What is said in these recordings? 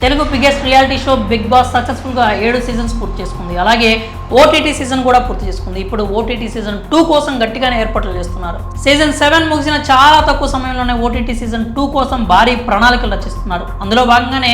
Telugu biggest reality show Bigg Boss సక్సెస్ఫుల్గా 7 seasons పూర్తి చేసుకుంది. అలాగే ఓటీటీ సీజన్ కూడా పూర్తి చేసుకుంది. ఇప్పుడు ఓటీటీ సీజన్ 2 కోసం గట్టిగానే ఏర్పాట్లు చేస్తున్నారు. సీజన్ 7 ముగిసిన చాలా తక్కువ సమయంలోనే ఓటీటీ సీజన్ 2 కోసం భారీ ప్రణాళికలు రచిస్తున్నారు. అందులో భాగంగానే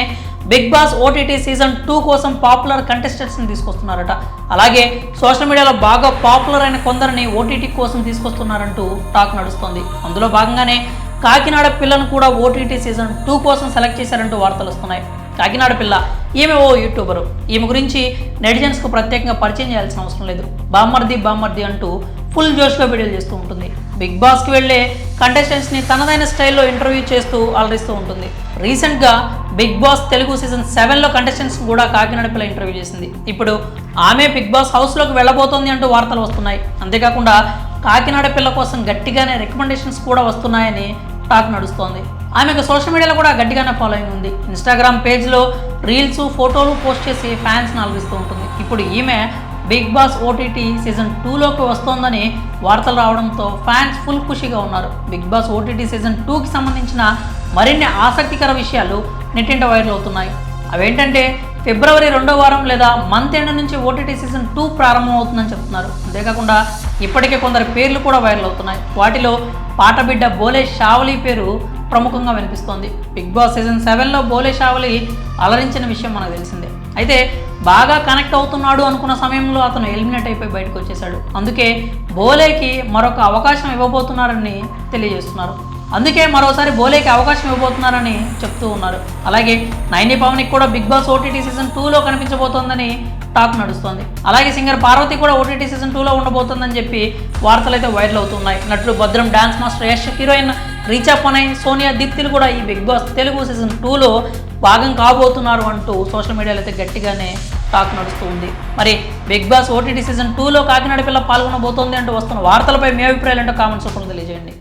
బిగ్ బాస్ ఓటీటీ సీజన్ 2 కోసం పాపులర్ కంటెస్టెంట్స్ని తీసుకొస్తున్నారట. అలాగే సోషల్ మీడియాలో బాగా పాపులర్ అయిన కొందరిని ఓటీటీ కోసం తీసుకొస్తున్నారంటూ టాక్ నడుస్తోంది. అందులో భాగంగానే కాకినాడ పిల్లను కూడా ఓటీటీ సీజన్ 2 కోసం సెలెక్ట్ చేశారంటూ వార్తలు వస్తున్నాయి. కాకినాడ పిల్ల ఈమె ఓ యూట్యూబరు. ఈమె గురించి నెటిజన్స్కు ప్రత్యేకంగా పరిచయం చేయాల్సిన అవసరం లేదు. బామ్మర్ది అంటూ ఫుల్ జోష్గా వీడియోలు చేస్తూ ఉంటుంది. బిగ్ బాస్కి వెళ్ళే కంటెస్టెంట్స్ని తనదైన స్టైల్లో ఇంటర్వ్యూ చేస్తూ అలరిస్తూ ఉంటుంది. రీసెంట్గా బిగ్ బాస్ తెలుగు సీజన్ 7లో కంటెస్టెంట్స్ కూడా కాకినాడ పిల్ల ఇంటర్వ్యూ చేసింది. ఇప్పుడు ఆమె బిగ్ బాస్ హౌస్లోకి వెళ్ళబోతోంది అంటూ వార్తలు వస్తున్నాయి. అంతేకాకుండా కాకినాడ పిల్ల కోసం గట్టిగానే రికమెండేషన్స్ కూడా వస్తున్నాయని టాక్ నడుస్తోంది. ఆమెకు సోషల్ మీడియాలో కూడా గట్టిగానే ఫాలోయింగ్ ఉంది. ఇన్స్టాగ్రామ్ పేజ్లో రీల్స్, ఫోటోలు పోస్ట్ చేసి ఫ్యాన్స్ని అలరిస్తూ ఉంటుంది. ఇప్పుడు ఈమె బిగ్ బాస్ ఓటీటీ సీజన్ 2లోకి వస్తోందని వార్తలు రావడంతో ఫ్యాన్స్ ఫుల్ ఖుషిగా ఉన్నారు. బిగ్ బాస్ ఓటీటీ సీజన్ 2కి సంబంధించిన మరిన్ని ఆసక్తికర విషయాలు నెట్టింట వైరల్ అవుతున్నాయి. అవేంటంటే ఫిబ్రవరి 2వ వారం లేదా మంత్ ఎండ్ నుంచి ఓటీటీ సీజన్ 2 ప్రారంభం అవుతుందని చెప్తున్నారు. అంతేకాకుండా ఇప్పటికే కొందరు పేర్లు కూడా వైరల్ అవుతున్నాయి. వాటిలో పాటబిడ్డ బోలే షావలి పేరు ప్రముఖంగా వినిపిస్తోంది. బిగ్ బాస్ సీజన్ 7లో బోలే షావలి అలరించిన విషయం మనకు తెలిసిందే. అయితే బాగా కనెక్ట్ అవుతున్నాడు అనుకున్న సమయంలో అతను ఎలిమినేట్ అయిపోయి బయటకు వచ్చేశాడు. అందుకే బోలేకి మరొక అవకాశం ఇవ్వబోతున్నారని తెలియజేస్తున్నారు. అందుకే మరోసారి బోలేకి అవకాశం ఇవ్వబోతున్నారని చెప్తూ ఉన్నారు. అలాగే నైని పవన్కి కూడా బిగ్ బాస్ ఓటీటీ సీజన్ 2లో కనిపించబోతోందని టాక్ నడుస్తోంది. అలాగే సింగర్ పార్వతి కూడా ఓటీటీ సీజన్ 2లో ఉండబోతోందని చెప్పి వార్తలు అయితే వైరల్ అవుతున్నాయి. నటుడు Bhadram, dance master Yash, heroine Richa Panai, Sonia, దీప్తిలు కూడా ఈ బిగ్ బాస్ తెలుగు సీజన్ 2లో భాగం కాబోతున్నారు అంటూ సోషల్ మీడియాలో అయితే గట్టిగానే టాక్ నడుస్తూ ఉంది. మరి బిగ్ బాస్ ఓటీటీ సీజన్ 2లో కాకినాడ పిల్ల పాల్గొనబోతోంది అంటూ వస్తున్న వార్తలపై మీ అభిప్రాయాలు ఏంటో కామెంట్స్ రూపంలో తెలియజేయండి.